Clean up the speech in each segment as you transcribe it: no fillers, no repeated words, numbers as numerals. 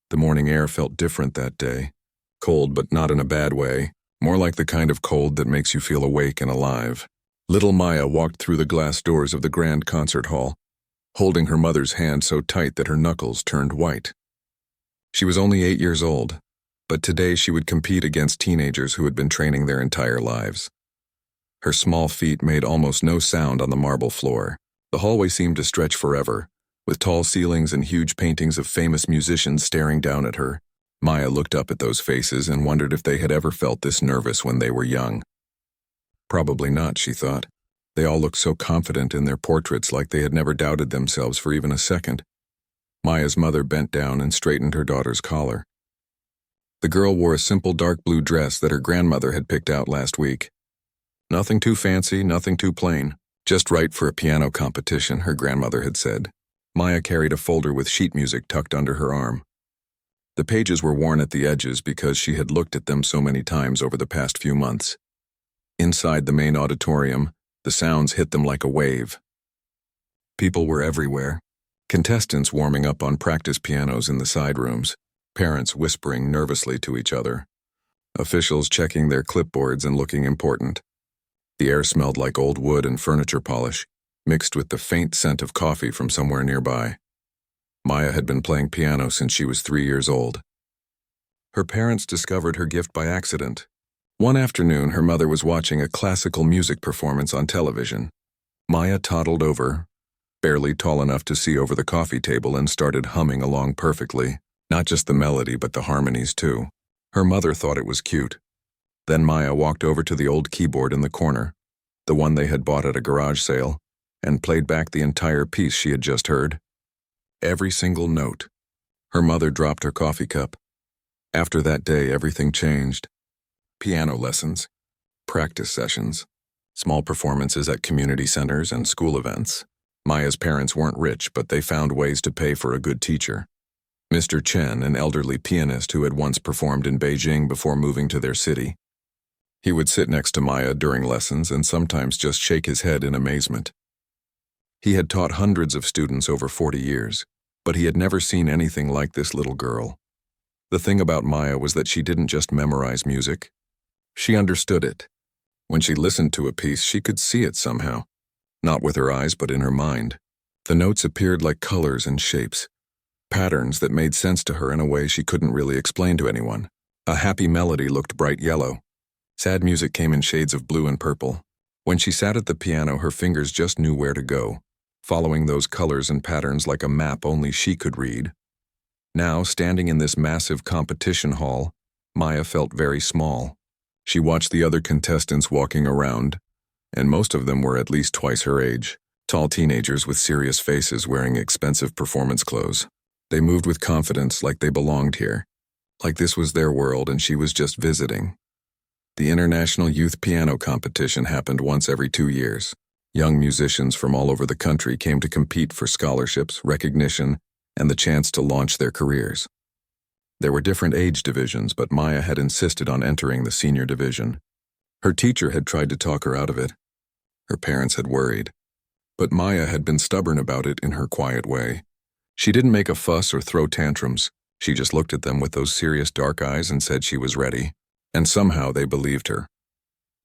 The morning air felt different that day. Cold, but not in a bad way. More like the kind of cold that makes you feel awake and alive. Little Maya walked through the glass doors of the grand concert hall, holding her mother's hand so tight that her knuckles turned white. She was only 8 years old, but today she would compete against teenagers who had been training their entire lives. Her small feet made almost no sound on the marble floor. The hallway seemed to stretch forever, with tall ceilings and huge paintings of famous musicians staring down at her. Maya looked up at those faces and wondered if they had ever felt this nervous when they were young. Probably not, she thought. They all looked so confident in their portraits, like they had never doubted themselves for even a second. Maya's mother bent down and straightened her daughter's collar. The girl wore a simple dark blue dress that her grandmother had picked out last week. Nothing too fancy, nothing too plain. Just right for a piano competition, her grandmother had said. Maya carried a folder with sheet music tucked under her arm. The pages were worn at the edges because she had looked at them so many times over the past few months. Inside the main auditorium, the sounds hit them like a wave. People were everywhere. Contestants warming up on practice pianos in the side rooms, parents whispering nervously to each other, officials checking their clipboards and looking important. The air smelled like old wood and furniture polish, mixed with the faint scent of coffee from somewhere nearby. Maya had been playing piano since she was 3 years old. Her parents discovered her gift by accident. One afternoon, her mother was watching a classical music performance on television. Maya toddled over, barely tall enough to see over the coffee table, and started humming along perfectly. Not just the melody, but the harmonies too. Her mother thought it was cute. Then Maya walked over to the old keyboard in the corner, the one they had bought at a garage sale, and played back the entire piece she had just heard. Every single note. Her mother dropped her coffee cup. After that day, everything changed. Piano lessons, practice sessions, small performances at community centers and school events. Maya's parents weren't rich, but they found ways to pay for a good teacher. Mr. Chen, an elderly pianist who had once performed in Beijing before moving to their city. He would sit next to Maya during lessons and sometimes just shake his head in amazement. He had taught hundreds of students over 40 years, but he had never seen anything like this little girl. The thing about Maya was that she didn't just memorize music. She understood it. When she listened to a piece, she could see it somehow. Not with her eyes, but in her mind. The notes appeared like colors and shapes, patterns that made sense to her in a way she couldn't really explain to anyone. A happy melody looked bright yellow. Sad music came in shades of blue and purple. When she sat at the piano, her fingers just knew where to go, following those colors and patterns like a map only she could read. Now, standing in this massive competition hall, Maya felt very small. She watched the other contestants walking around, and most of them were at least twice her age, tall teenagers with serious faces wearing expensive performance clothes. They moved with confidence, like they belonged here, like this was their world and she was just visiting. The International Youth Piano Competition happened once every 2 years. Young musicians from all over the country came to compete for scholarships, recognition, and the chance to launch their careers. There were different age divisions, but Maya had insisted on entering the senior division. Her teacher had tried to talk her out of it. Her parents had worried. But Maya had been stubborn about it in her quiet way. She didn't make a fuss or throw tantrums. She just looked at them with those serious dark eyes and said she was ready. And somehow they believed her.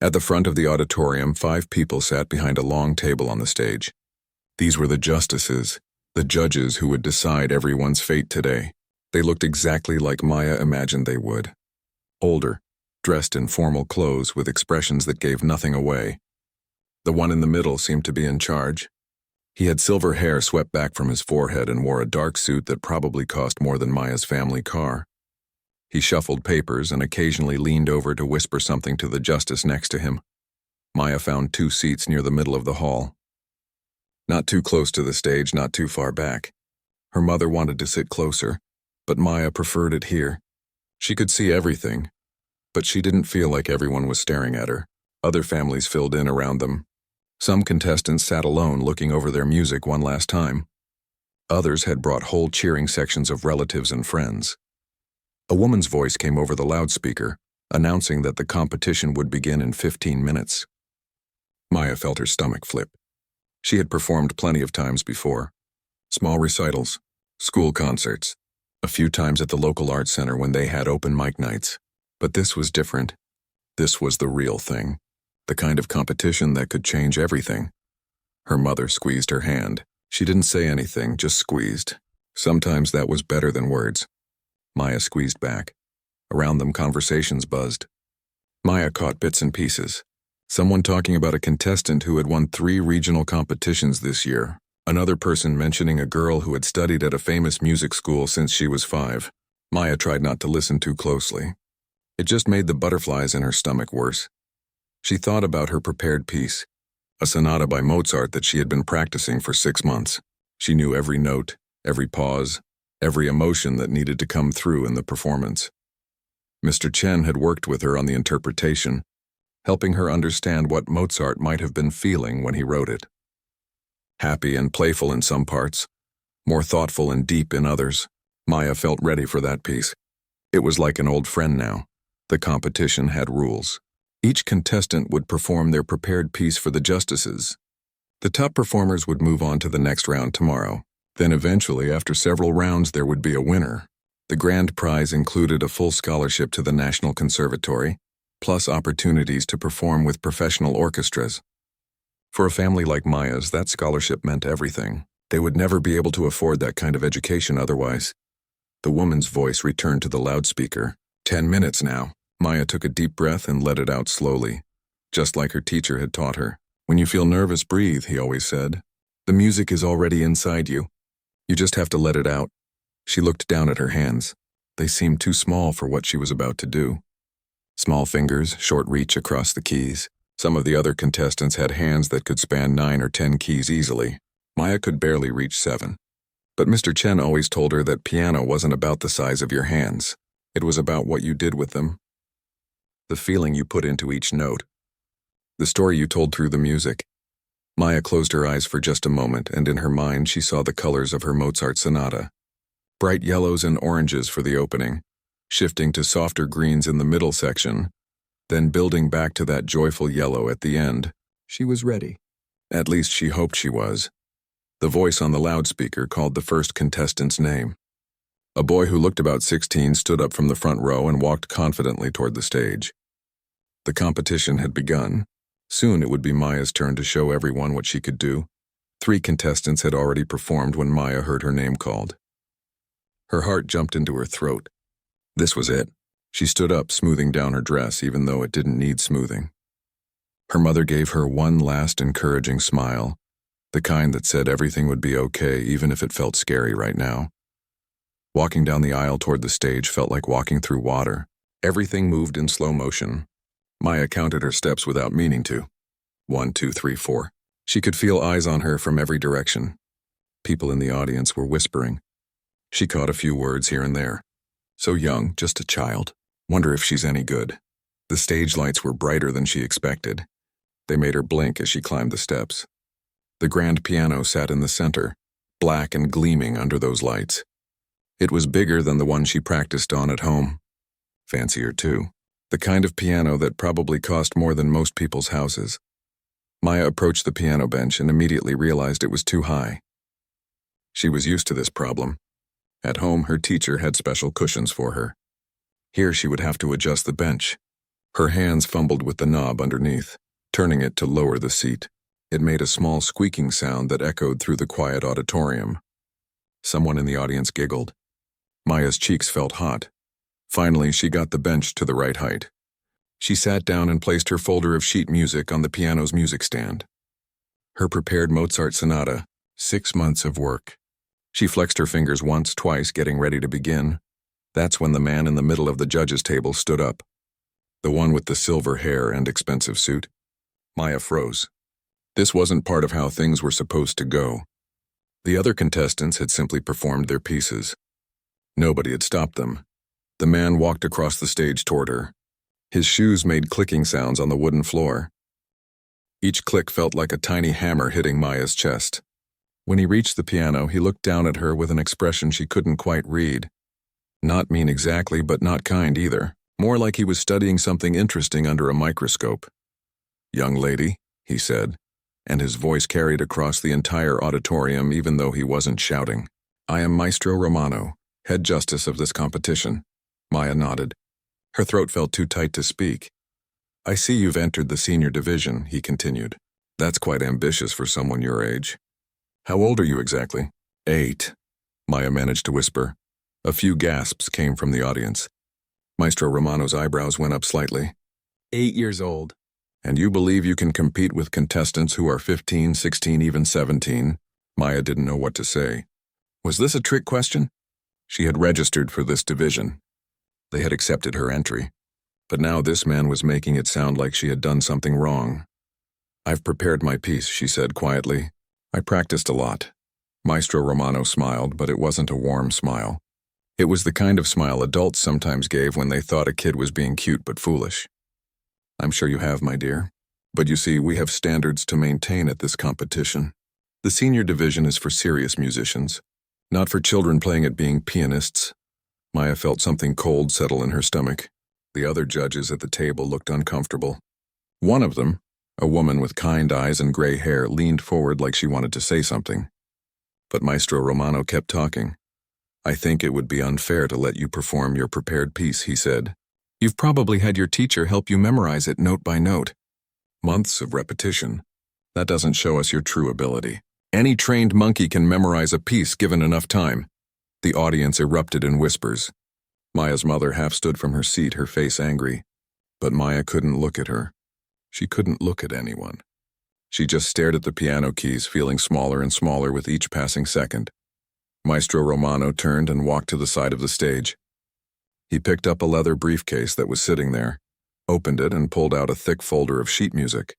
At the front of the auditorium, 5 people sat behind a long table on the stage. These were the justices, the judges who would decide everyone's fate today. They looked exactly like Maya imagined they would. Older, dressed in formal clothes with expressions that gave nothing away. The one in the middle seemed to be in charge. He had silver hair swept back from his forehead and wore a dark suit that probably cost more than Maya's family car. He shuffled papers and occasionally leaned over to whisper something to the justice next to him. Maya found 2 seats near the middle of the hall. Not too close to the stage, not too far back. Her mother wanted to sit closer, but Maya preferred it here. She could see everything, but she didn't feel like everyone was staring at her. Other families filled in around them. Some contestants sat alone looking over their music one last time. Others had brought whole cheering sections of relatives and friends. A woman's voice came over the loudspeaker, announcing that the competition would begin in 15 minutes. Maya felt her stomach flip. She had performed plenty of times before. Small recitals, school concerts, a few times at the local art center when they had open mic nights. But this was different. This was the real thing. The kind of competition that could change everything. Her mother squeezed her hand. She didn't say anything, just squeezed. Sometimes that was better than words. Maya squeezed back. Around them conversations buzzed. Maya caught bits and pieces. Someone talking about a contestant who had won 3 regional competitions this year. Another person mentioning a girl who had studied at a famous music school since she was 5. Maya tried not to listen too closely. It just made the butterflies in her stomach worse. She thought about her prepared piece, a sonata by Mozart that she had been practicing for 6 months. She knew every note, every pause, every emotion that needed to come through in the performance. Mr. Chen had worked with her on the interpretation, helping her understand what Mozart might have been feeling when he wrote it. Happy and playful in some parts, more thoughtful and deep in others, Maya felt ready for that piece. It was like an old friend now. The competition had rules. Each contestant would perform their prepared piece for the justices. The top performers would move on to the next round tomorrow. Then eventually, after several rounds, there would be a winner. The grand prize included a full scholarship to the National Conservatory, plus opportunities to perform with professional orchestras. For a family like Maya's, that scholarship meant everything. They would never be able to afford that kind of education otherwise. The woman's voice returned to the loudspeaker. 10 minutes now. Maya took a deep breath and let it out slowly, just like her teacher had taught her. When you feel nervous, breathe, he always said. The music is already inside you. You just have to let it out. She looked down at her hands. They seemed too small for what she was about to do. Small fingers, short reach across the keys. Some of the other contestants had hands that could span 9 or 10 keys easily. Maya could barely reach 7. But Mr. Chen always told her that piano wasn't about the size of your hands. It was about what you did with them. The feeling you put into each note. The story you told through the music. Maya closed her eyes for just a moment, and in her mind she saw the colors of her Mozart sonata. Bright yellows and oranges for the opening, shifting to softer greens in the middle section, then building back to that joyful yellow at the end. She was ready. At least she hoped she was. The voice on the loudspeaker called the first contestant's name. A boy who looked about 16 stood up from the front row and walked confidently toward the stage. The competition had begun. Soon it would be Maya's turn to show everyone what she could do. 3 contestants had already performed when Maya heard her name called. Her heart jumped into her throat. This was it. She stood up, smoothing down her dress, even though it didn't need smoothing. Her mother gave her one last encouraging smile, the kind that said everything would be okay even if it felt scary right now. Walking down the aisle toward the stage felt like walking through water. Everything moved in slow motion. Maya counted her steps without meaning to. 1, 2, 3, 4. She could feel eyes on her from every direction. People in the audience were whispering. She caught a few words here and there. So young, just a child. Wonder if she's any good. The stage lights were brighter than she expected. They made her blink as she climbed the steps. The grand piano sat in the center, black and gleaming under those lights. It was bigger than the one she practiced on at home. Fancier, too. The kind of piano that probably cost more than most people's houses. Maya approached the piano bench and immediately realized it was too high. She was used to this problem. At home, her teacher had special cushions for her. Here she would have to adjust the bench. Her hands fumbled with the knob underneath, turning it to lower the seat. It made a small squeaking sound that echoed through the quiet auditorium. Someone in the audience giggled. Maya's cheeks felt hot. Finally, she got the bench to the right height. She sat down and placed her folder of sheet music on the piano's music stand. Her prepared Mozart sonata, 6 months of work. She flexed her fingers once, twice, getting ready to begin. That's when the man in the middle of the judges' table stood up. The one with the silver hair and expensive suit. Maya froze. This wasn't part of how things were supposed to go. The other contestants had simply performed their pieces. Nobody had stopped them. The man walked across the stage toward her. His shoes made clicking sounds on the wooden floor. Each click felt like a tiny hammer hitting Maya's chest. When he reached the piano, he looked down at her with an expression she couldn't quite read. Not mean exactly, but not kind either. More like he was studying something interesting under a microscope. "Young lady," he said, and his voice carried across the entire auditorium even though he wasn't shouting. "I am Maestro Romano. head justice of this competition. Maya nodded. Her throat felt too tight to speak. I see you've entered the senior division, he continued. That's quite ambitious for someone your age. How old are you exactly? 8, Maya managed to whisper. A few gasps came from the audience. Maestro Romano's eyebrows went up slightly. 8 years old. And you believe you can compete with contestants who are 15, 16, even 17? Maya didn't know what to say. Was this a trick question? She had registered for this division. They had accepted her entry. But now this man was making it sound like she had done something wrong. I've prepared my piece, she said quietly. I practiced a lot. Maestro Romano smiled, but it wasn't a warm smile. It was the kind of smile adults sometimes gave when they thought a kid was being cute but foolish. I'm sure you have, my dear. But you see, we have standards to maintain at this competition. The senior division is for serious musicians, not for children playing at being pianists. Maya felt something cold settle in her stomach. The other judges at the table looked uncomfortable. One of them, a woman with kind eyes and gray hair, leaned forward like she wanted to say something. But Maestro Romano kept talking. I think it would be unfair to let you perform your prepared piece, he said. You've probably had your teacher help you memorize it note by note. Months of repetition. That doesn't show us your true ability. Any trained monkey can memorize a piece given enough time. The audience erupted in whispers. Maya's mother half stood from her seat, her face angry. But Maya couldn't look at her. She couldn't look at anyone. She just stared at the piano keys, feeling smaller and smaller with each passing second. Maestro Romano turned and walked to the side of the stage. He picked up a leather briefcase that was sitting there, opened it, and pulled out a thick folder of sheet music.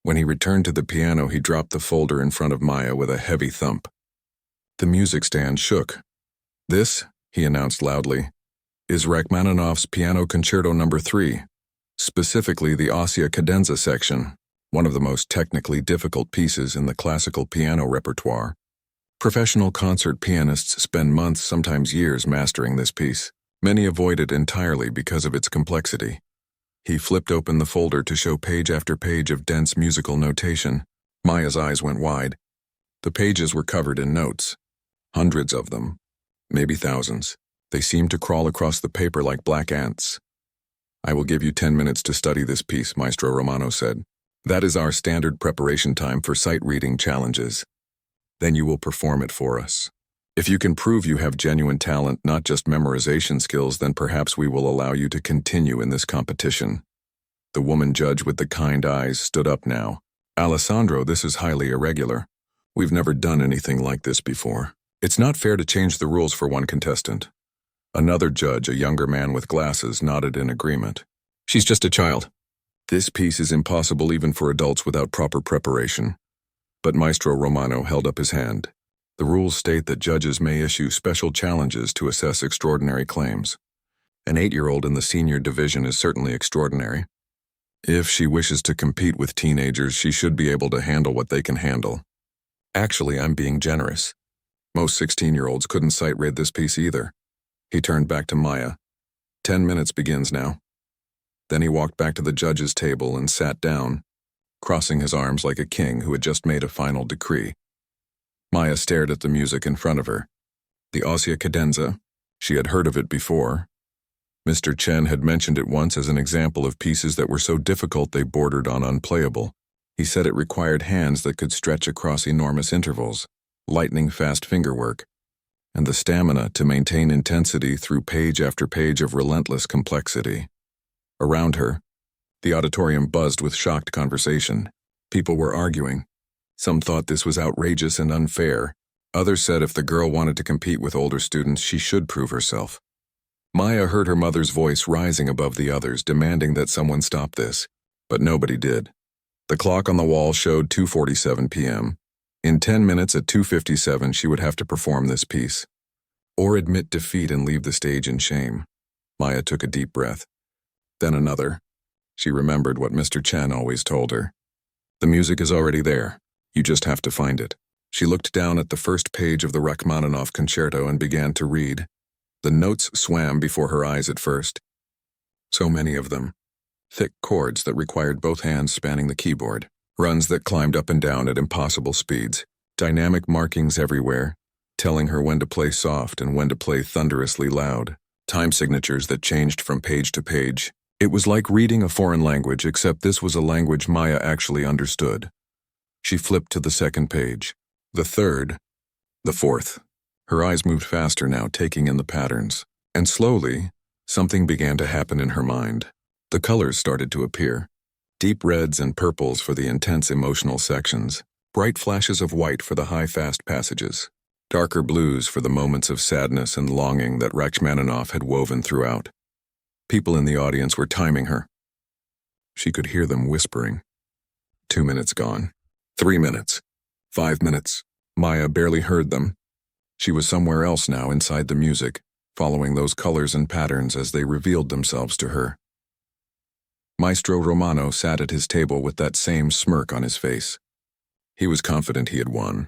When he returned to the piano, he dropped the folder in front of Maya with a heavy thump. The music stand shook. This, he announced loudly, is Rachmaninoff's Piano Concerto No. 3, specifically the Ossia Cadenza section, one of the most technically difficult pieces in the classical piano repertoire. Professional concert pianists spend months, sometimes years, mastering this piece. Many avoid it entirely because of its complexity. He flipped open the folder to show page after page of dense musical notation. Maya's eyes went wide. The pages were covered in notes. Hundreds of them. Maybe thousands. They seemed to crawl across the paper like black ants. I will give you 10 minutes to study this piece, Maestro Romano said. That is our standard preparation time for sight reading challenges. Then you will perform it for us. If you can prove you have genuine talent, not just memorization skills, then perhaps we will allow you to continue in this competition. The woman judge with the kind eyes stood up now. Alessandro, this is highly irregular. We've never done anything like this before. It's not fair to change the rules for one contestant. Another judge, a younger man with glasses, nodded in agreement. She's just a child. This piece is impossible even for adults without proper preparation. But Maestro Romano held up his hand. The rules state that judges may issue special challenges to assess extraordinary claims. An 8-year-old in the senior division is certainly extraordinary. If she wishes to compete with teenagers, she should be able to handle what they can handle. Actually, I'm being generous. Most 16-year-olds couldn't sight read this piece either. He turned back to Maya. 10 minutes begins now. Then he walked back to the judge's table and sat down, crossing his arms like a king who had just made a final decree. Maya stared at the music in front of her. The Ossia Cadenza. She had heard of it before. Mr. Chen had mentioned it once as an example of pieces that were so difficult they bordered on unplayable. He said it required hands that could stretch across enormous intervals, lightning-fast fingerwork, and the stamina to maintain intensity through page after page of relentless complexity. Around her, the auditorium buzzed with shocked conversation. People were arguing. Some thought this was outrageous and unfair. Others said if the girl wanted to compete with older students, she should prove herself. Maya heard her mother's voice rising above the others, demanding that someone stop this, but nobody did. The clock on the wall showed 2:47 p.m. In 10 minutes at 2:57, she would have to perform this piece, or admit defeat and leave the stage in shame. Maya took a deep breath. Then another. She remembered what Mr. Chen always told her. The music is already there. You just have to find it. She looked down at the first page of the Rachmaninoff concerto and began to read. The notes swam before her eyes at first. So many of them. Thick chords that required both hands spanning the keyboard. Runs that climbed up and down at impossible speeds. Dynamic markings everywhere. telling her when to play soft and when to play thunderously loud, time signatures that changed from page to page. It was like reading a foreign language, except this was a language Maya actually understood. She flipped to the second page, the third, the fourth. Her eyes moved faster now, taking in the patterns. And slowly, something began to happen in her mind. The colors started to appear. Deep reds and purples for the intense emotional sections. Bright flashes of white for the high fast passages. Darker blues for the moments of sadness and longing that Rachmaninoff had woven throughout. People in the audience were timing her. She could hear them whispering. 2 minutes gone. 3 minutes. 5 minutes. Maya barely heard them. She was somewhere else now inside the music, following those colors and patterns as they revealed themselves to her. Maestro Romano sat at his table with that same smirk on his face. He was confident he had won.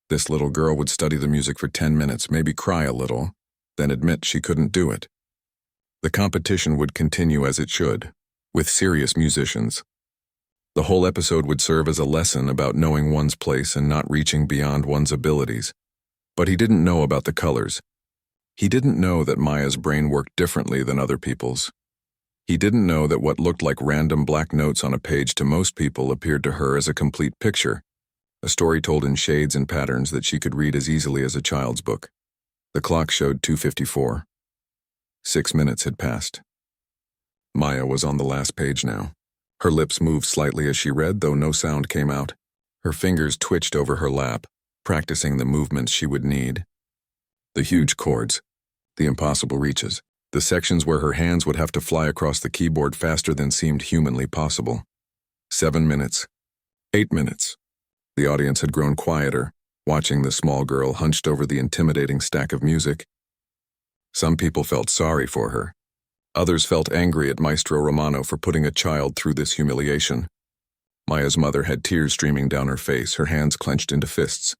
This little girl would study the music for 10 minutes, maybe cry a little, then admit she couldn't do it. The competition would continue as it should, with serious musicians. The whole episode would serve as a lesson about knowing one's place and not reaching beyond one's abilities. But he didn't know about the colors. He didn't know that Maya's brain worked differently than other people's. He didn't know that what looked like random black notes on a page to most people appeared to her as a complete picture, a story told in shades and patterns that she could read as easily as a child's book. The clock showed 2:54. 6 minutes had passed. Maya was on the last page now. Her lips moved slightly as she read, though no sound came out. Her fingers twitched over her lap, practicing the movements she would need. The huge chords, the impossible reaches, the sections where her hands would have to fly across the keyboard faster than seemed humanly possible. 7 minutes. 8 minutes. The audience had grown quieter, watching the small girl hunched over the intimidating stack of music. Some people felt sorry for her. Others felt angry at Maestro Romano for putting a child through this humiliation. Maya's mother had tears streaming down her face, her hands clenched into fists.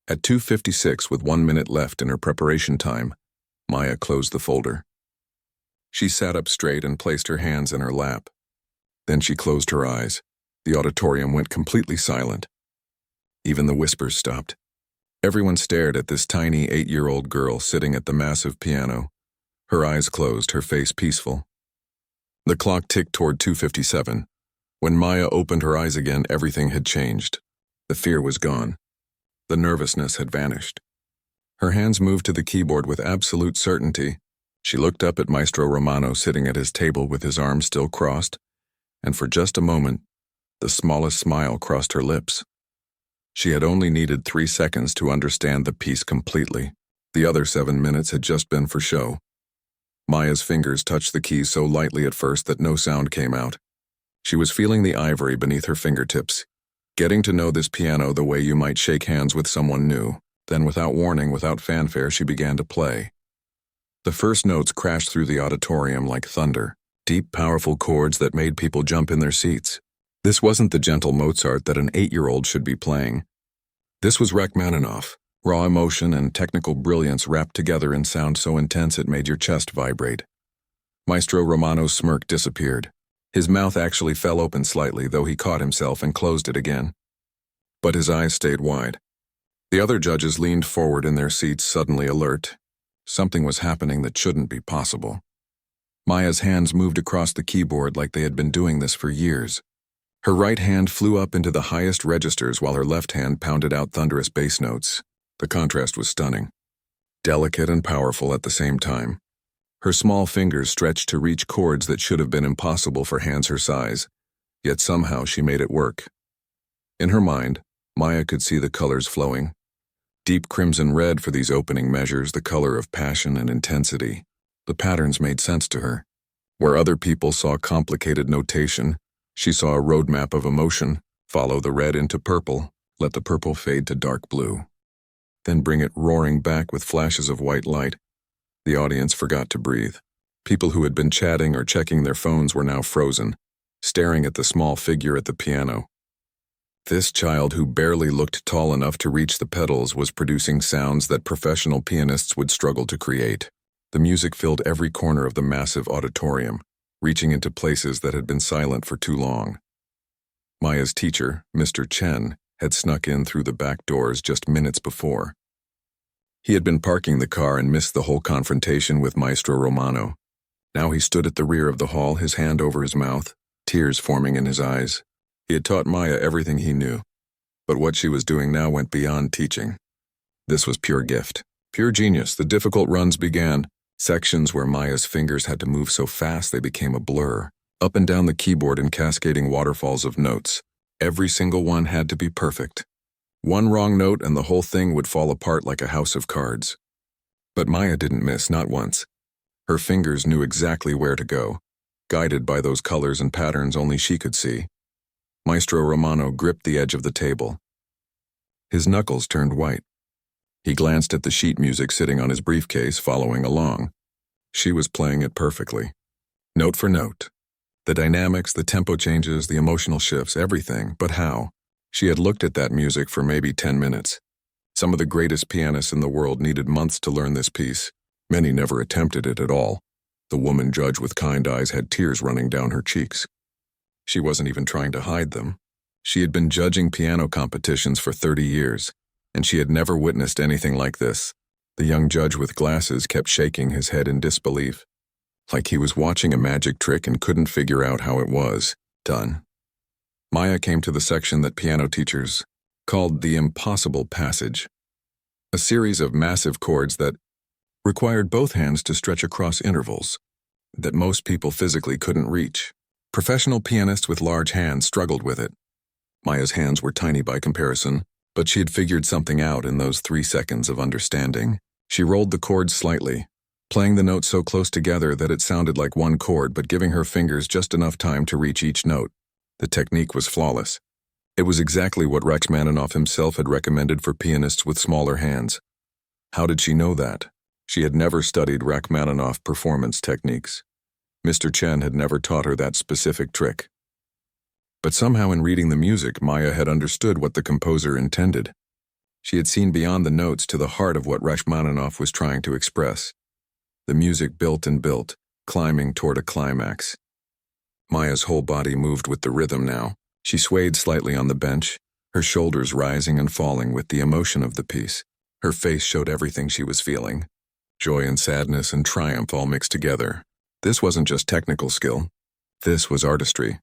At 2:56, with 1 minute left in her preparation time, Maya closed the folder. She sat up straight and placed her hands in her lap. Then she closed her eyes. The auditorium went completely silent. Even the whispers stopped. Everyone stared at this tiny 8-year-old girl sitting at the massive piano, her eyes closed, her face peaceful. The clock ticked toward 2:57. When Maya opened her eyes again, everything had changed. The fear was gone. The nervousness had vanished. Her hands moved to the keyboard with absolute certainty. She looked up at Maestro Romano sitting at his table with his arms still crossed, and for just a moment, the smallest smile crossed her lips. She had only needed 3 seconds to understand the piece completely. The other 7 minutes had just been for show. Maya's fingers touched the keys so lightly at first that no sound came out. She was feeling the ivory beneath her fingertips, getting to know this piano the way you might shake hands with someone new. Then, without warning, without fanfare, she began to play. The first notes crashed through the auditorium like thunder, deep, powerful chords that made people jump in their seats. This wasn't the gentle Mozart that an 8-year-old should be playing. This was Rachmaninoff, raw emotion and technical brilliance wrapped together in sound so intense it made your chest vibrate. Maestro Romano's smirk disappeared. His mouth actually fell open slightly, though he caught himself and closed it again. But his eyes stayed wide. The other judges leaned forward in their seats, suddenly alert. Something was happening that shouldn't be possible. Maya's hands moved across the keyboard like they had been doing this for years. Her right hand flew up into the highest registers while her left hand pounded out thunderous bass notes. The contrast was stunning. Delicate and powerful at the same time. Her small fingers stretched to reach chords that should have been impossible for hands her size, yet somehow she made it work. In her mind, Maya could see the colors flowing. Deep crimson red for these opening measures, the color of passion and intensity. The patterns made sense to her. Where other people saw complicated notation, she saw a roadmap of emotion. Follow the red into purple, let the purple fade to dark blue. Then bring it roaring back with flashes of white light. The audience forgot to breathe. People who had been chatting or checking their phones were now frozen, staring at the small figure at the piano. This child, who barely looked tall enough to reach the pedals, was producing sounds that professional pianists would struggle to create. The music filled every corner of the massive auditorium, reaching into places that had been silent for too long. Maya's teacher, Mr. Chen, had snuck in through the back doors just minutes before. He had been parking the car and missed the whole confrontation with Maestro Romano. Now he stood at the rear of the hall, his hand over his mouth, tears forming in his eyes. He had taught Maya everything he knew, but what she was doing now went beyond teaching. This was pure gift, pure genius. The difficult runs began, sections where Maya's fingers had to move so fast they became a blur, up and down the keyboard in cascading waterfalls of notes. Every single one had to be perfect. One wrong note and the whole thing would fall apart like a house of cards. But Maya didn't miss, not once. Her fingers knew exactly where to go, guided by those colors and patterns only she could see. Maestro Romano gripped the edge of the table. His knuckles turned white. He glanced at the sheet music sitting on his briefcase, following along. She was playing it perfectly, note for note. The dynamics, the tempo changes, the emotional shifts, everything, but how? She had looked at that music for maybe 10 minutes. Some of the greatest pianists in the world needed months to learn this piece. Many never attempted it at all. The woman judge with kind eyes had tears running down her cheeks. She wasn't even trying to hide them. She had been judging piano competitions for 30 years, and she had never witnessed anything like this. The young judge with glasses kept shaking his head in disbelief, like he was watching a magic trick and couldn't figure out how it was done. Maya came to the section that piano teachers called the impossible passage, a series of massive chords that required both hands to stretch across intervals that most people physically couldn't reach. Professional pianists with large hands struggled with it. Maya's hands were tiny by comparison, but she had figured something out in those 3 seconds of understanding. She rolled the chords slightly, playing the notes so close together that it sounded like one chord, but giving her fingers just enough time to reach each note. The technique was flawless. It was exactly what Rachmaninoff himself had recommended for pianists with smaller hands. How did she know that? She had never studied Rachmaninoff performance techniques. Mr. Chen had never taught her that specific trick. But somehow in reading the music, Maya had understood what the composer intended. She had seen beyond the notes to the heart of what Rachmaninoff was trying to express. The music built and built, climbing toward a climax. Maya's whole body moved with the rhythm now. She swayed slightly on the bench, her shoulders rising and falling with the emotion of the piece. Her face showed everything she was feeling. Joy and sadness and triumph all mixed together. This wasn't just technical skill. This was artistry.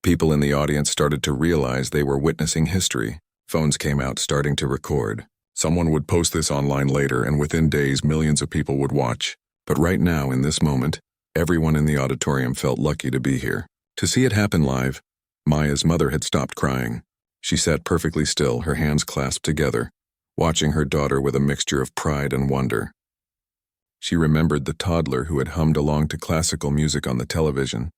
People in the audience started to realize they were witnessing history. Phones came out starting to record. Someone would post this online later, and within days millions of people would watch. But right now, in this moment, everyone in the auditorium felt lucky to be here. To see it happen live, Maya's mother had stopped crying. She sat perfectly still, her hands clasped together, watching her daughter with a mixture of pride and wonder. She remembered the toddler who had hummed along to classical music on the television.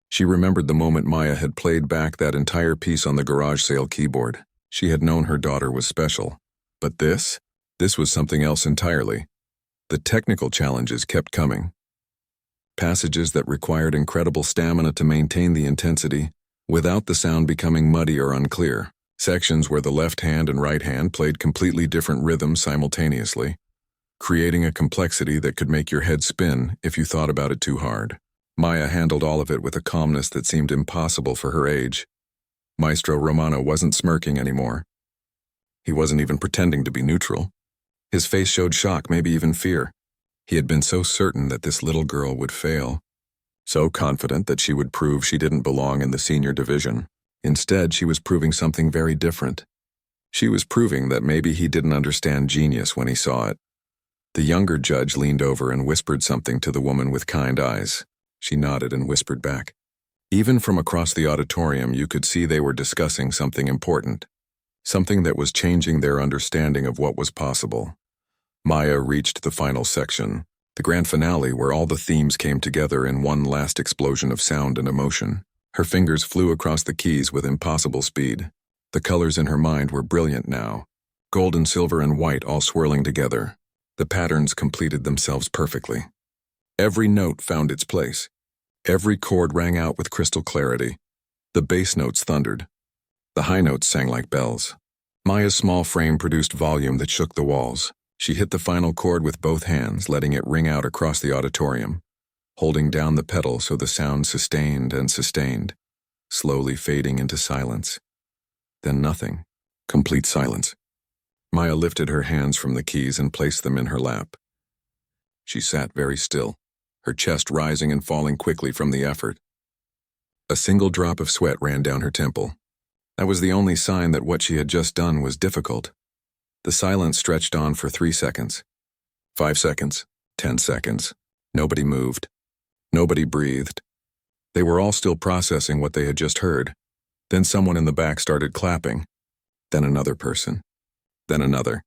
She remembered the moment Maya had played back that entire piece on the garage sale keyboard. She had known her daughter was special. But this was something else entirely. The technical challenges kept coming. Passages that required incredible stamina to maintain the intensity, without the sound becoming muddy or unclear. Sections where the left hand and right hand played completely different rhythms simultaneously, creating a complexity that could make your head spin if you thought about it too hard. Maya handled all of it with a calmness that seemed impossible for her age. Maestro Romano wasn't smirking anymore. He wasn't even pretending to be neutral. His face showed shock, maybe even fear. He had been so certain that this little girl would fail, so confident that she would prove she didn't belong in the senior division. Instead, she was proving something very different. She was proving that maybe he didn't understand genius when he saw it. The younger judge leaned over and whispered something to the woman with kind eyes. She nodded and whispered back. Even from across the auditorium, you could see they were discussing something important, something that was changing their understanding of what was possible. Maya reached the final section, the grand finale where all the themes came together in one last explosion of sound and emotion. Her fingers flew across the keys with impossible speed. The colors in her mind were brilliant now, gold and silver and white all swirling together. The patterns completed themselves perfectly. Every note found its place. Every chord rang out with crystal clarity. The bass notes thundered. The high notes sang like bells. Maya's small frame produced volume that shook the walls. She hit the final chord with both hands, letting it ring out across the auditorium, holding down the pedal so the sound sustained and sustained, slowly fading into silence. Then nothing. Complete silence. Maya lifted her hands from the keys and placed them in her lap. She sat very still, her chest rising and falling quickly from the effort. A single drop of sweat ran down her temple. That was the only sign that what she had just done was difficult. The silence stretched on for 3 seconds. 5 seconds. 10 seconds. Nobody moved. Nobody breathed. They were all still processing what they had just heard. Then someone in the back started clapping. Then another person. Then another.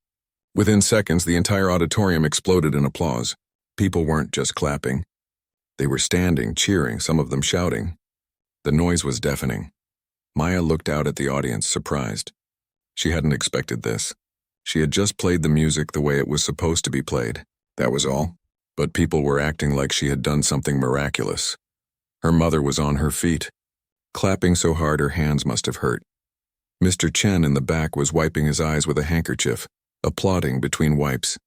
Within seconds, the entire auditorium exploded in applause. People weren't just clapping. They were standing, cheering, some of them shouting. The noise was deafening. Maya looked out at the audience, surprised. She hadn't expected this. She had just played the music the way it was supposed to be played. That was all. But people were acting like she had done something miraculous. Her mother was on her feet, clapping so hard her hands must have hurt. Mr. Chen in the back was wiping his eyes with a handkerchief, applauding between wipes.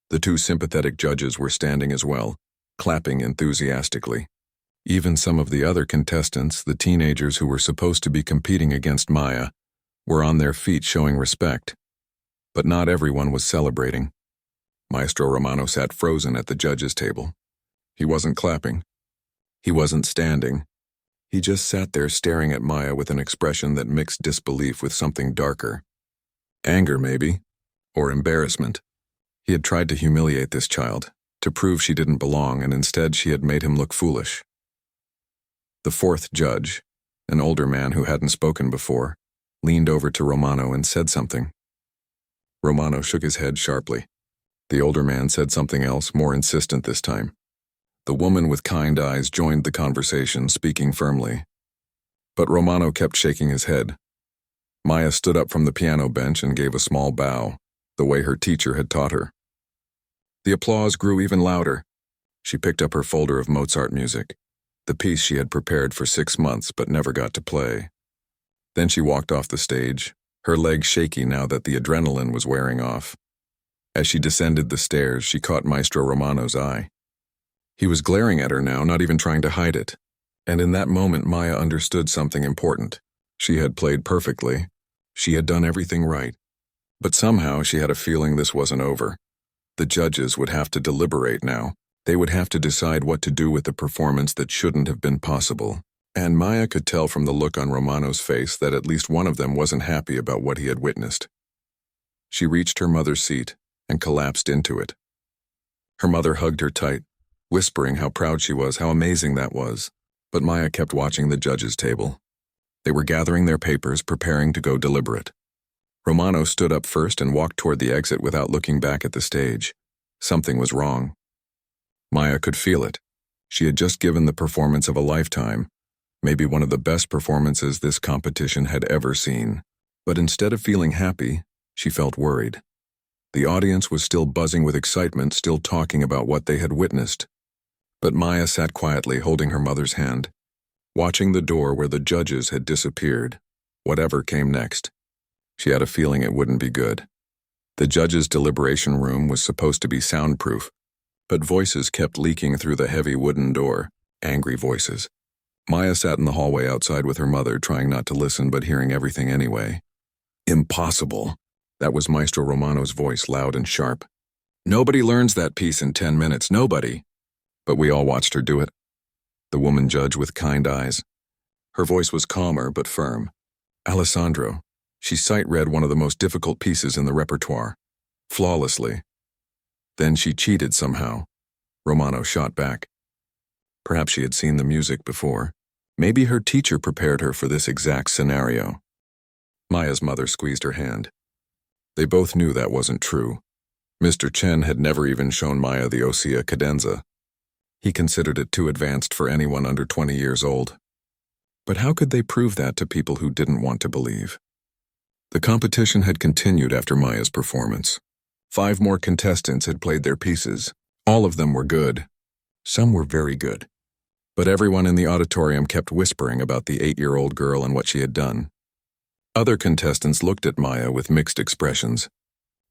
The 2 sympathetic judges were standing as well, clapping enthusiastically. Even some of the other contestants, the teenagers who were supposed to be competing against Maya, were on their feet showing respect. But not everyone was celebrating. Maestro Romano sat frozen at the judges' table. He wasn't clapping. He wasn't standing. He just sat there staring at Maya with an expression that mixed disbelief with something darker. Anger, maybe, or embarrassment. He had tried to humiliate this child, to prove she didn't belong, and instead she had made him look foolish. The 4th judge, an older man who hadn't spoken before, leaned over to Romano and said something. Romano shook his head sharply. The older man said something else, more insistent this time. The woman with kind eyes joined the conversation, speaking firmly. But Romano kept shaking his head. Maya stood up from the piano bench and gave a small bow, the way her teacher had taught her. The applause grew even louder. She picked up her folder of Mozart music, the piece she had prepared for 6 months but never got to play. Then she walked off the stage, her legs shaky now that the adrenaline was wearing off. As she descended the stairs, she caught Maestro Romano's eye. He was glaring at her now, not even trying to hide it. And in that moment, Maya understood something important. She had played perfectly. She had done everything right. But somehow she had a feeling this wasn't over. The judges would have to deliberate now. They would have to decide what to do with the performance that shouldn't have been possible. And Maya could tell from the look on Romano's face that at least one of them wasn't happy about what he had witnessed. She reached her mother's seat and collapsed into it. Her mother hugged her tight, whispering how proud she was, how amazing that was. But Maya kept watching the judges' table. They were gathering their papers, preparing to go deliberate. Romano stood up first and walked toward the exit without looking back at the stage. Something was wrong. Maya could feel it. She had just given the performance of a lifetime, maybe one of the best performances this competition had ever seen. But instead of feeling happy, she felt worried. The audience was still buzzing with excitement, still talking about what they had witnessed. But Maya sat quietly, holding her mother's hand, watching the door where the judges had disappeared. Whatever came next, she had a feeling it wouldn't be good. The judges' deliberation room was supposed to be soundproof, but voices kept leaking through the heavy wooden door, angry voices. Maya sat in the hallway outside with her mother, trying not to listen but hearing everything anyway. Impossible. That was Maestro Romano's voice, loud and sharp. Nobody learns that piece in 10 minutes, nobody. But we all watched her do it. The woman judge with kind eyes. Her voice was calmer but firm. Alessandro. She sight-read one of the most difficult pieces in the repertoire. Flawlessly. Then she cheated somehow. Romano shot back. Perhaps she had seen the music before. Maybe her teacher prepared her for this exact scenario. Maya's mother squeezed her hand. They both knew that wasn't true. Mr. Chen had never even shown Maya the Ossia cadenza. He considered it too advanced for anyone under 20 years old. But how could they prove that to people who didn't want to believe? The competition had continued after Maya's performance. 5 more contestants had played their pieces. All of them were good. Some were very good. But everyone in the auditorium kept whispering about the 8-year-old girl and what she had done. Other contestants looked at Maya with mixed expressions.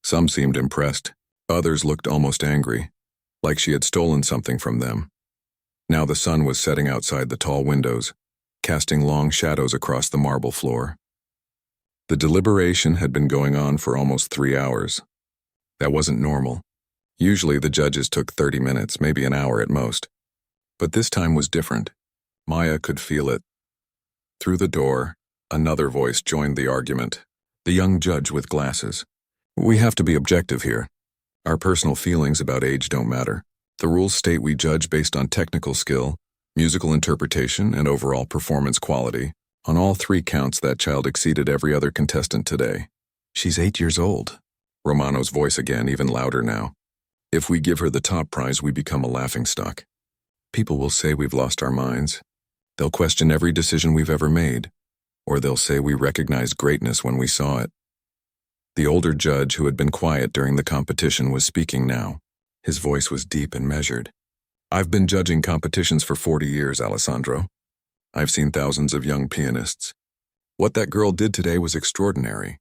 Some seemed impressed. Others looked almost angry, like she had stolen something from them. Now the sun was setting outside the tall windows, casting long shadows across the marble floor. The deliberation had been going on for almost 3 hours. That wasn't normal. Usually the judges took 30 minutes, maybe an hour at most. But this time was different. Maya could feel it. Through the door, another voice joined the argument. The young judge with glasses. We have to be objective here. Our personal feelings about age don't matter. The rules state we judge based on technical skill, musical interpretation, and overall performance quality. On all 3 counts, that child exceeded every other contestant today. She's 8 years old. Romano's voice again, even louder now. If we give her the top prize, we become a laughingstock. People will say we've lost our minds. They'll question every decision we've ever made, or they'll say we recognized greatness when we saw it. The older judge, who had been quiet during the competition, was speaking now. His voice was deep and measured. I've been judging competitions for 40 years, Alessandro. I've seen thousands of young pianists. What that girl did today was extraordinary.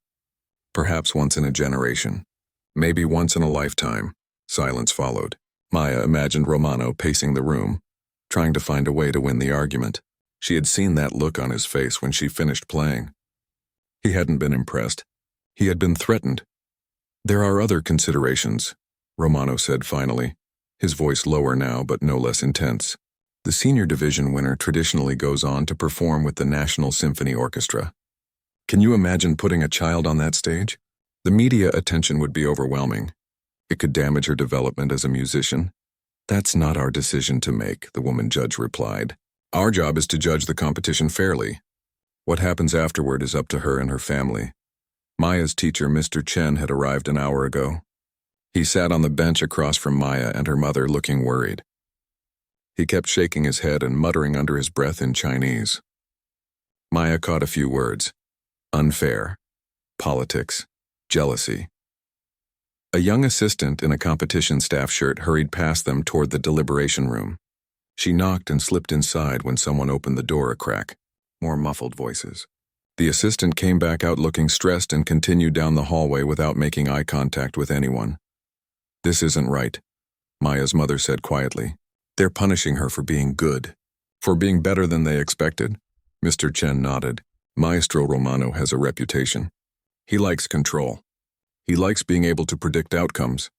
Perhaps once in a generation. Maybe once in a lifetime. Silence followed. Maya imagined Romano pacing the room, trying to find a way to win the argument. She had seen that look on his face when she finished playing. He hadn't been impressed. He had been threatened. There are other considerations, Romano said finally, his voice lower now but no less intense. The senior division winner traditionally goes on to perform with the National Symphony Orchestra. Can you imagine putting a child on that stage? The media attention would be overwhelming. It could damage her development as a musician. That's not our decision to make, the woman judge replied. Our job is to judge the competition fairly. What happens afterward is up to her and her family. Maya's teacher, Mr. Chen, had arrived an hour ago. He sat on the bench across from Maya and her mother, looking worried. He kept shaking his head and muttering under his breath in Chinese. Maya caught a few words. Unfair. Politics. Jealousy. A young assistant in a competition staff shirt hurried past them toward the deliberation room. She knocked and slipped inside when someone opened the door a crack. More muffled voices. The assistant came back out looking stressed and continued down the hallway without making eye contact with anyone. This isn't right, Maya's mother said quietly. They're punishing her for being good. For being better than they expected? Mr. Chen nodded. Maestro Romano has a reputation. He likes control. He likes being able to predict outcomes.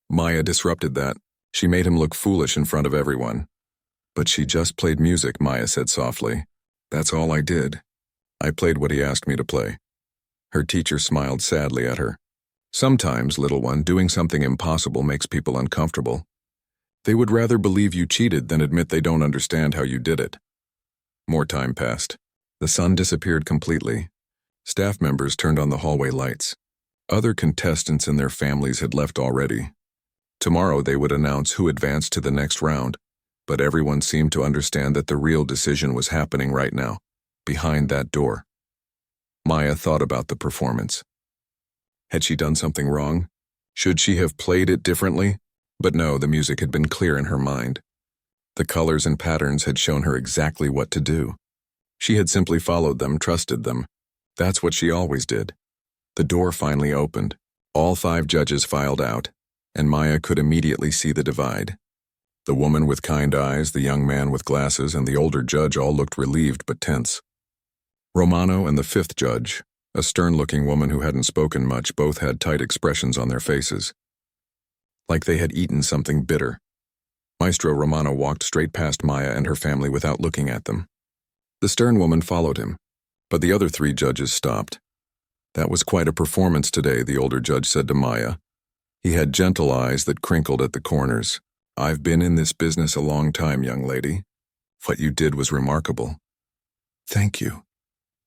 Maya disrupted that. She made him look foolish in front of everyone. But she just played music, Maya said softly. That's all I did. I played what he asked me to play. Her teacher smiled sadly at her. Sometimes, little one, doing something impossible makes people uncomfortable. They would rather believe you cheated than admit they don't understand how you did it. More time passed. The sun disappeared completely. Staff members turned on the hallway lights. Other contestants and their families had left already. Tomorrow they would announce who advanced to the next round, but everyone seemed to understand that the real decision was happening right now, behind that door. Maya thought about the performance. Had she done something wrong? Should she have played it differently? But no, the music had been clear in her mind. The colors and patterns had shown her exactly what to do. She had simply followed them, trusted them. That's what she always did. The door finally opened. All 5 judges filed out, and Maya could immediately see the divide. The woman with kind eyes, the young man with glasses, and the older judge all looked relieved but tense. Romano and the 5th judge, a stern-looking woman who hadn't spoken much, both had tight expressions on their faces. Like they had eaten something bitter. Maestro Romano walked straight past Maya and her family without looking at them. The stern woman followed him, but the other 3 judges stopped. That was quite a performance today, the older judge said to Maya. He had gentle eyes that crinkled at the corners. I've been in this business a long time, young lady. What you did was remarkable. Thank you,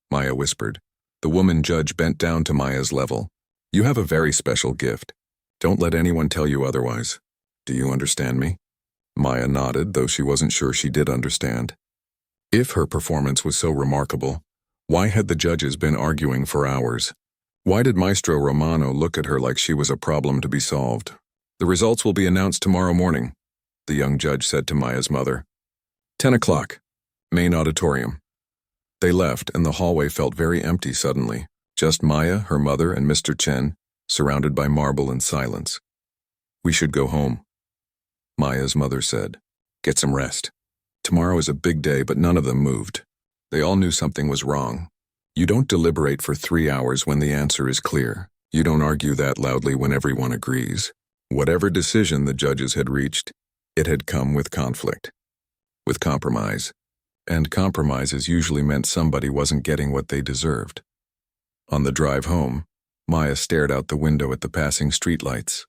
Maya whispered. The woman judge bent down to Maya's level. You have a very special gift. Don't let anyone tell you otherwise. Do you understand me? Maya nodded, though she wasn't sure she did understand. If her performance was so remarkable, why had the judges been arguing for hours? Why did Maestro Romano look at her like she was a problem to be solved? The results will be announced tomorrow morning, the young judge said to Maya's mother. 10 o'clock, main auditorium. They left, and the hallway felt very empty suddenly. Just Maya, her mother, and Mr. Chen, surrounded by marble and silence. We should go home, Maya's mother said. Get some rest. Tomorrow is a big day, but none of them moved. They all knew something was wrong. You don't deliberate for 3 hours when the answer is clear. You don't argue that loudly when everyone agrees. Whatever decision the judges had reached, it had come with conflict, with compromise. And compromises usually meant somebody wasn't getting what they deserved. On the drive home, Maya stared out the window at the passing streetlights.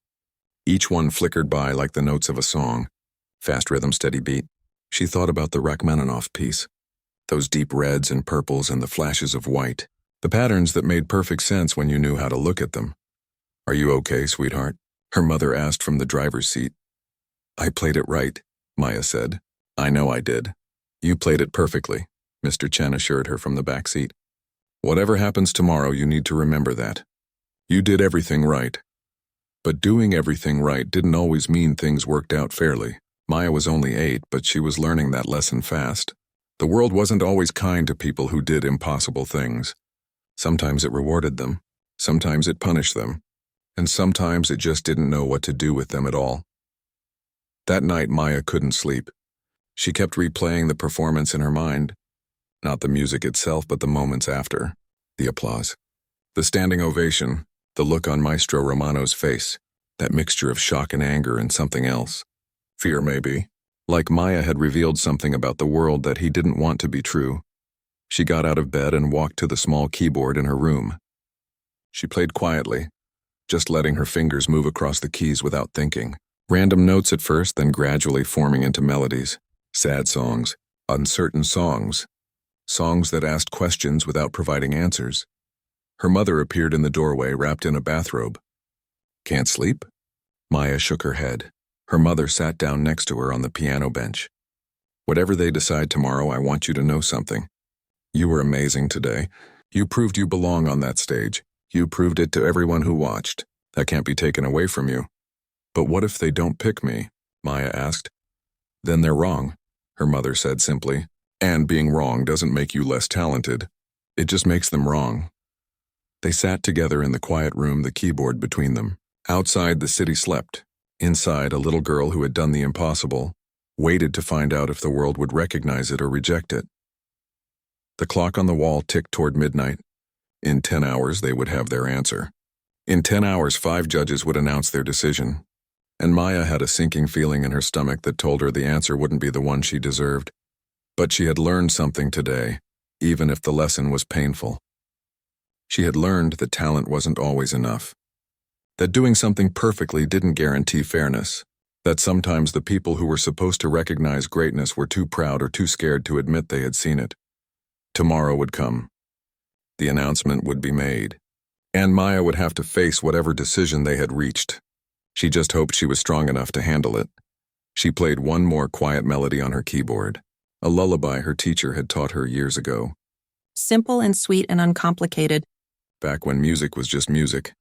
Each one flickered by like the notes of a song. Fast rhythm, steady beat. She thought about the Rachmaninoff piece. Those deep reds and purples and the flashes of white. The patterns that made perfect sense when you knew how to look at them. "Are you okay, sweetheart?" her mother asked from the driver's seat. "I played it right," Maya said. "I know I did." "You played it perfectly," Mr. Chen assured her from the back seat. "Whatever happens tomorrow, you need to remember that. You did everything right." But doing everything right didn't always mean things worked out fairly. Maya was only 8, but she was learning that lesson fast. The world wasn't always kind to people who did impossible things. Sometimes it rewarded them, sometimes it punished them, and sometimes it just didn't know what to do with them at all. That night, Maya couldn't sleep. She kept replaying the performance in her mind. Not the music itself, but the moments after. The applause. The standing ovation. The look on Maestro Romano's face. That mixture of shock and anger and something else. Fear, maybe. Like Maya had revealed something about the world that he didn't want to be true. She got out of bed and walked to the small keyboard in her room. She played quietly, just letting her fingers move across the keys without thinking. Random notes at first, then gradually forming into melodies. Sad songs, uncertain songs, songs that asked questions without providing answers. Her mother appeared in the doorway wrapped in a bathrobe. "Can't sleep?" Maya shook her head. Her mother sat down next to her on the piano bench. "Whatever they decide tomorrow, I want you to know something. You were amazing today. You proved you belong on that stage. You proved it to everyone who watched. That can't be taken away from you." "But what if they don't pick me?" Maya asked. "Then they're wrong," her mother said simply. "And being wrong doesn't make you less talented. It just makes them wrong." They sat together in the quiet room, the keyboard between them. Outside, the city slept. Inside, a little girl who had done the impossible waited to find out if the world would recognize it or reject it. The clock on the wall ticked toward midnight. In 10 hours, they would have their answer. In 10 hours, 5 judges would announce their decision. And Maya had a sinking feeling in her stomach that told her the answer wouldn't be the one she deserved. But she had learned something today, even if the lesson was painful. She had learned that talent wasn't always enough. That doing something perfectly didn't guarantee fairness. That sometimes the people who were supposed to recognize greatness were too proud or too scared to admit they had seen it. Tomorrow would come. The announcement would be made. And Maya would have to face whatever decision they had reached. She just hoped she was strong enough to handle it. She played one more quiet melody on her keyboard, a lullaby her teacher had taught her years ago. Simple and sweet and uncomplicated. Back when music was just music,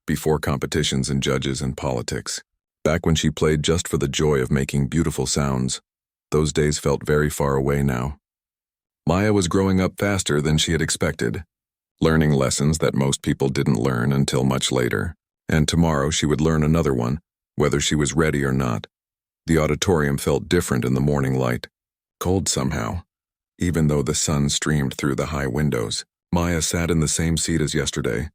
before competitions and judges and politics. Back when she played just for the joy of making beautiful sounds. Those days felt very far away now. Maya was growing up faster than she had expected, learning lessons that most people didn't learn until much later. And tomorrow she would learn another one, whether she was ready or not. The auditorium felt different in the morning light, cold somehow. Even though the sun streamed through the high windows, Maya sat in the same seat as yesterday,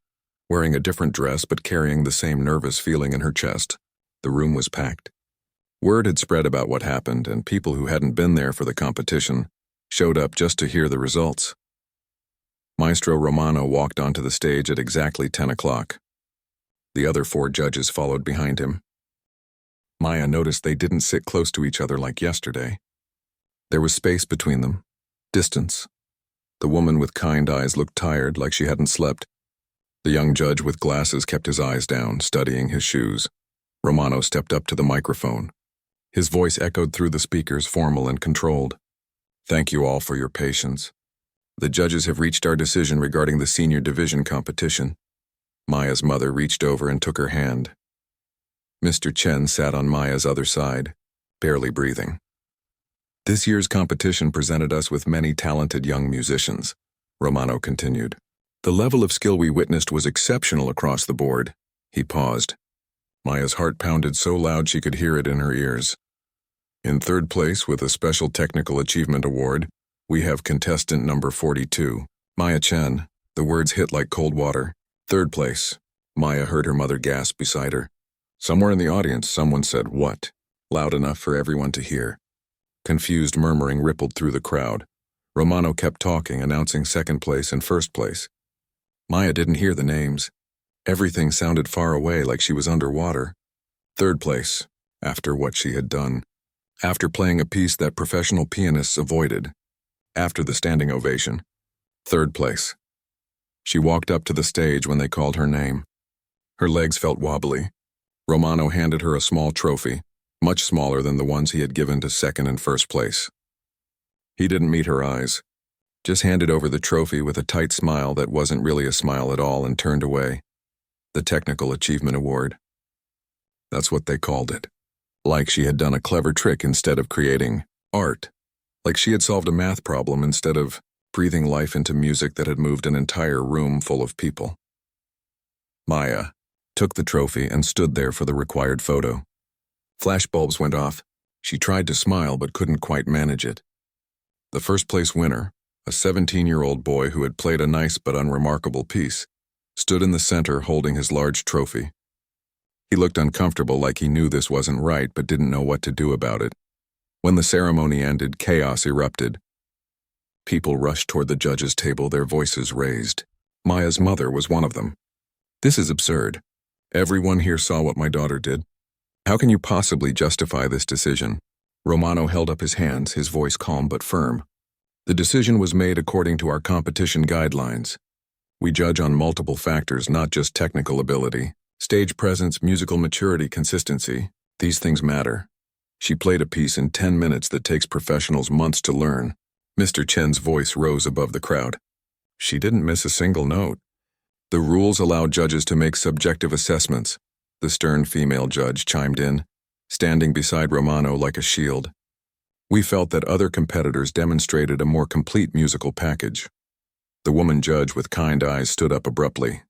wearing a different dress but carrying the same nervous feeling in her chest. The room was packed. Word had spread about what happened, and people who hadn't been there for the competition showed up just to hear the results. Maestro Romano walked onto the stage at exactly 10 o'clock. The other 4 judges followed behind him. Maya noticed they didn't sit close to each other like yesterday. There was space between them, distance. The woman with kind eyes looked tired, like she hadn't slept. The young judge with glasses kept his eyes down, studying his shoes. Romano stepped up to the microphone. His voice echoed through the speakers, formal and controlled. "Thank you all for your patience. The judges have reached our decision regarding the senior division competition." Maya's mother reached over and took her hand. Mr. Chen sat on Maya's other side, barely breathing. "This year's competition presented us with many talented young musicians," Romano continued. "The level of skill we witnessed was exceptional across the board." He paused. Maya's heart pounded so loud she could hear it in her ears. "In third place, with a Special Technical Achievement Award, we have contestant number 42, Maya Chen." The words hit like cold water. Third place. Maya heard her mother gasp beside her. Somewhere in the audience, someone said, "What?" loud enough for everyone to hear. Confused murmuring rippled through the crowd. Romano kept talking, announcing second place and first place. Maya didn't hear the names. Everything sounded far away, like she was underwater. Third place, after what she had done. After playing a piece that professional pianists avoided. After the standing ovation. Third place. She walked up to the stage when they called her name. Her legs felt wobbly. Romano handed her a small trophy, much smaller than the ones he had given to second and first place. He didn't meet her eyes, just handed over the trophy with a tight smile that wasn't really a smile at all and turned away. The Technical Achievement Award. That's what they called it. Like she had done a clever trick instead of creating art. Like she had solved a math problem instead of breathing life into music that had moved an entire room full of people. Maya took the trophy and stood there for the required photo. Flashbulbs went off. She tried to smile but couldn't quite manage it. The first place winner, a 17-year-old boy who had played a nice but unremarkable piece, stood in the center holding his large trophy. He looked uncomfortable, like he knew this wasn't right but didn't know what to do about it. When the ceremony ended, chaos erupted. People rushed toward the judges' table, their voices raised. Maya's mother was one of them. "This is absurd. Everyone here saw what my daughter did. How can you possibly justify this decision?" Romano held up his hands, his voice calm but firm. "The decision was made according to our competition guidelines. We judge on multiple factors, not just technical ability. Stage presence, musical maturity, consistency. These things matter. She played a piece in 10 minutes that takes professionals months to learn." Mr. Chen's voice rose above the crowd. "She didn't miss a single note. The rules allow judges to make subjective assessments," the stern female judge chimed in, standing beside Romano like a shield. "We felt that other competitors demonstrated a more complete musical package." The woman judge with kind eyes stood up abruptly.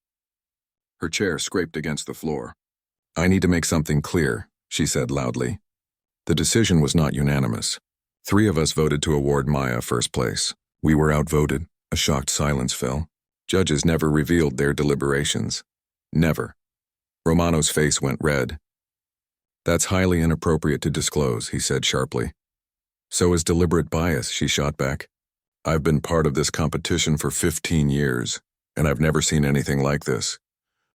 Her chair scraped against the floor. "I need to make something clear," she said loudly. "The decision was not unanimous. 3 of us voted to award Maya first place. We were outvoted." A shocked silence fell. Judges never revealed their deliberations. Never. Romano's face went red. "That's highly inappropriate to disclose," he said sharply. "So is deliberate bias," she shot back. "I've been part of this competition for 15 years, and I've never seen anything like this.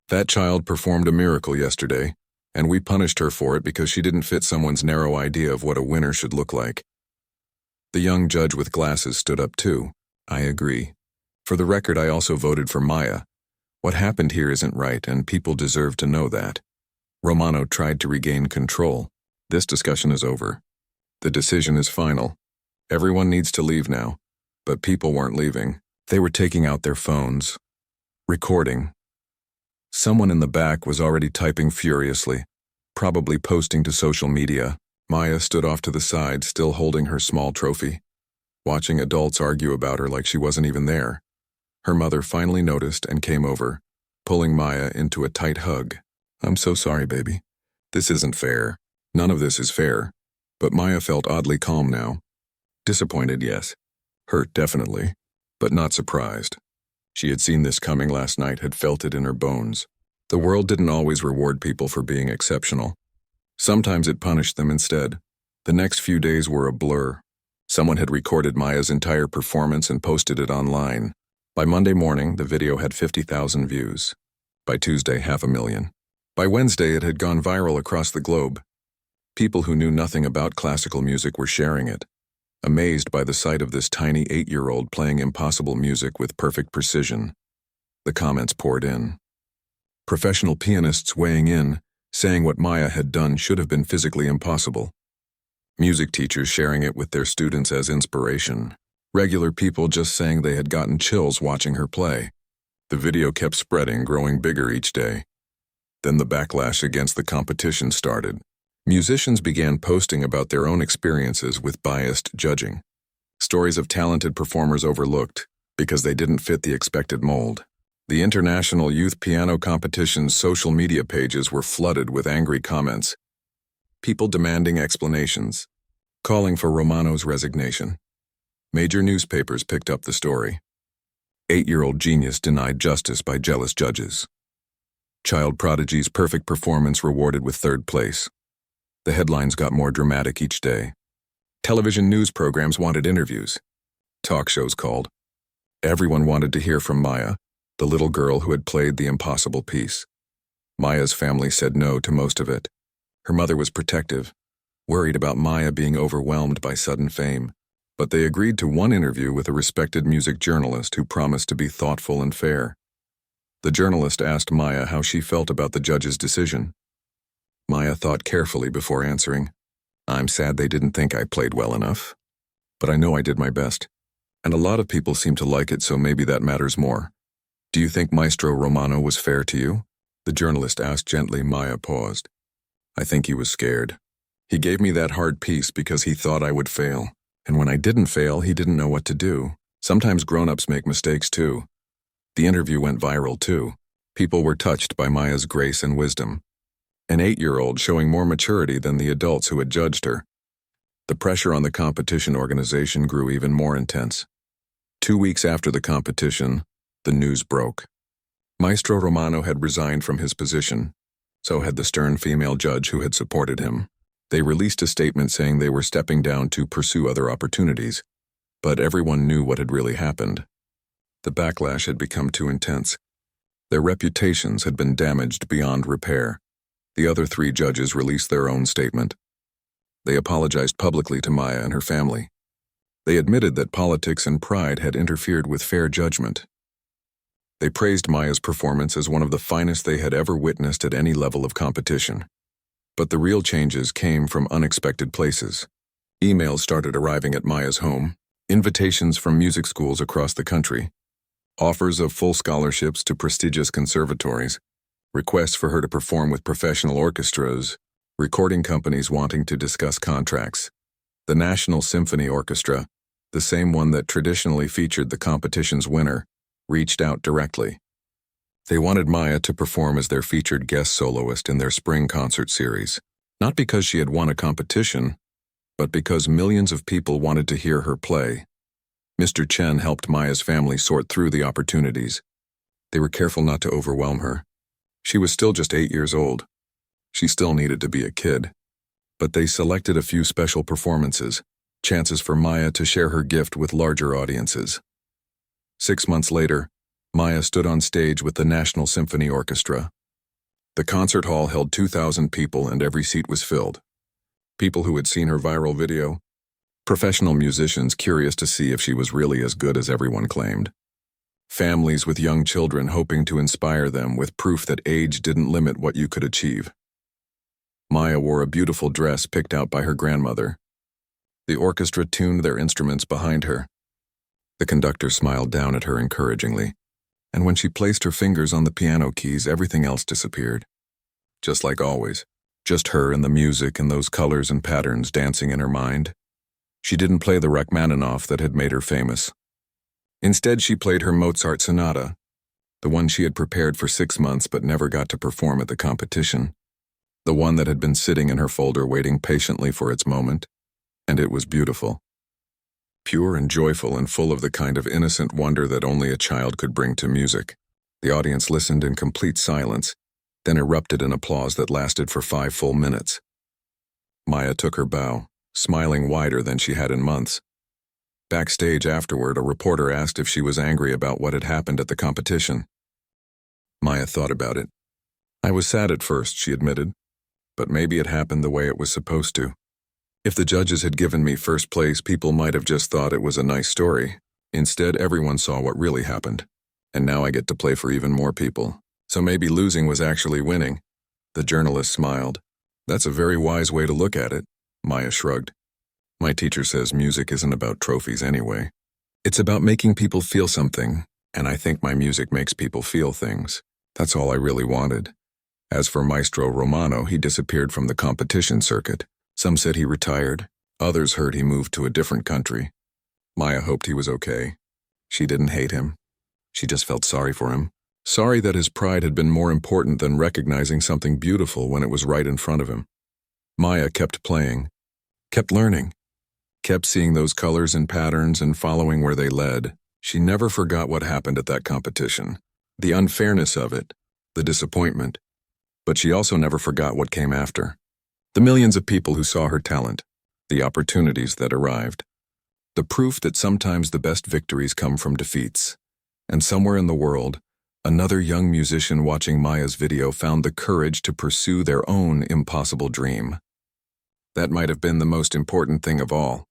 That child performed a miracle yesterday, and we punished her for it because she didn't fit someone's narrow idea of what a winner should look like." The young judge with glasses stood up too. "I agree. For the record, I also voted for Maya. What happened here isn't right, and people deserve to know that." Romano tried to regain control. "This discussion is over. The decision is final. Everyone needs to leave now." But people weren't leaving. They were taking out their phones. Recording. Someone in the back was already typing furiously, probably posting to social media. Maya stood off to the side, still holding her small trophy, watching adults argue about her like she wasn't even there. Her mother finally noticed and came over, pulling Maya into a tight hug. "I'm so sorry, baby. This isn't fair. None of this is fair." But Maya felt oddly calm now. Disappointed, yes. Hurt, definitely. But not surprised. She had seen this coming last night, had felt it in her bones. The world didn't always reward people for being exceptional. Sometimes it punished them instead. The next few days were a blur. Someone had recorded Maya's entire performance and posted it online. By Monday morning, the video had 50,000 views. By Tuesday, 500,000. By Wednesday, it had gone viral across the globe. People who knew nothing about classical music were sharing it, amazed by the sight of this tiny 8-year-old playing impossible music with perfect precision. The comments poured in. Professional pianists weighing in, saying what Maya had done should have been physically impossible. Music teachers sharing it with their students as inspiration. Regular people just saying they had gotten chills watching her play. The video kept spreading, growing bigger each day. Then the backlash against the competition started. Musicians began posting about their own experiences with biased judging. Stories of talented performers overlooked because they didn't fit the expected mold. The International Youth Piano Competition's social media pages were flooded with angry comments. People demanding explanations, calling for Romano's resignation. Major newspapers picked up the story. 8-year-old genius denied justice by jealous judges. Child prodigy's perfect performance rewarded with 3rd place. The headlines got more dramatic each day. Television news programs wanted interviews. Talk shows called. Everyone wanted to hear from Maya, the little girl who had played the impossible piece. Maya's family said no to most of it. Her mother was protective, worried about Maya being overwhelmed by sudden fame, but they agreed to one interview with a respected music journalist who promised to be thoughtful and fair. The journalist asked Maya how she felt about the judge's decision. Maya thought carefully before answering. "I'm sad they didn't think I played well enough. But I know I did my best. And a lot of people seem to like it, so maybe that matters more. Do you think Maestro Romano was fair to you?" The journalist asked gently. Maya paused. "I think he was scared. He gave me that hard piece because he thought I would fail. And when I didn't fail, he didn't know what to do. Sometimes grown-ups make mistakes too." The interview went viral too. People were touched by Maya's grace and wisdom. An 8-year-old showing more maturity than the adults who had judged her. The pressure on the competition organization grew even more intense. 2 weeks after the competition, the news broke. Maestro Romano had resigned from his position. So had the stern female judge who had supported him. They released a statement saying they were stepping down to pursue other opportunities. But everyone knew what had really happened. The backlash had become too intense. Their reputations had been damaged beyond repair. The other 3 judges released their own statement. They apologized publicly to Maya and her family. They admitted that politics and pride had interfered with fair judgment. They praised Maya's performance as one of the finest they had ever witnessed at any level of competition. But the real changes came from unexpected places. Emails started arriving at Maya's home, invitations from music schools across the country, offers of full scholarships to prestigious conservatories, requests for her to perform with professional orchestras, recording companies wanting to discuss contracts. The National Symphony Orchestra, the same one that traditionally featured the competition's winner, reached out directly. They wanted Maya to perform as their featured guest soloist in their spring concert series, not because she had won a competition, but because millions of people wanted to hear her play. Mr. Chen helped Maya's family sort through the opportunities. They were careful not to overwhelm her. She was still just 8 years old. She still needed to be a kid. But they selected a few special performances, chances for Maya to share her gift with larger audiences. 6 months later, Maya stood on stage with the National Symphony Orchestra. The concert hall held 2,000 people and every seat was filled. People who had seen her viral video, professional musicians curious to see if she was really as good as everyone claimed. Families with young children hoping to inspire them with proof that age didn't limit what you could achieve. Maya wore a beautiful dress picked out by her grandmother. The orchestra tuned their instruments behind her. The conductor smiled down at her encouragingly, and when she placed her fingers on the piano keys, everything else disappeared. Just like always, just her and the music and those colors and patterns dancing in her mind. She didn't play the Rachmaninoff that had made her famous. Instead, she played her Mozart sonata, the one she had prepared for 6 months but never got to perform at the competition, the one that had been sitting in her folder waiting patiently for its moment, and it was beautiful. Pure and joyful and full of the kind of innocent wonder that only a child could bring to music. The audience listened in complete silence, then erupted in applause that lasted for 5 full minutes. Maya took her bow, smiling wider than she had in months. Backstage afterward, a reporter asked if she was angry about what had happened at the competition. Maya thought about it. "I was sad at first," she admitted, "but maybe it happened the way it was supposed to. If the judges had given me first place, people might have just thought it was a nice story. Instead, everyone saw what really happened. And now I get to play for even more people. So maybe losing was actually winning." The journalist smiled. "That's a very wise way to look at it." Maya shrugged. "My teacher says music isn't about trophies anyway. It's about making people feel something, and I think my music makes people feel things. That's all I really wanted." As for Maestro Romano, he disappeared from the competition circuit. Some said he retired. Others heard he moved to a different country. Maya hoped he was okay. She didn't hate him. She just felt sorry for him. Sorry that his pride had been more important than recognizing something beautiful when it was right in front of him. Maya kept playing, kept learning, kept seeing those colors and patterns and following where they led. She never forgot what happened at that competition, the unfairness of it, the disappointment. But she also never forgot what came after. The millions of people who saw her talent, the opportunities that arrived. The proof that sometimes the best victories come from defeats. And somewhere in the world, another young musician watching Maya's video found the courage to pursue their own impossible dream. That might have been the most important thing of all.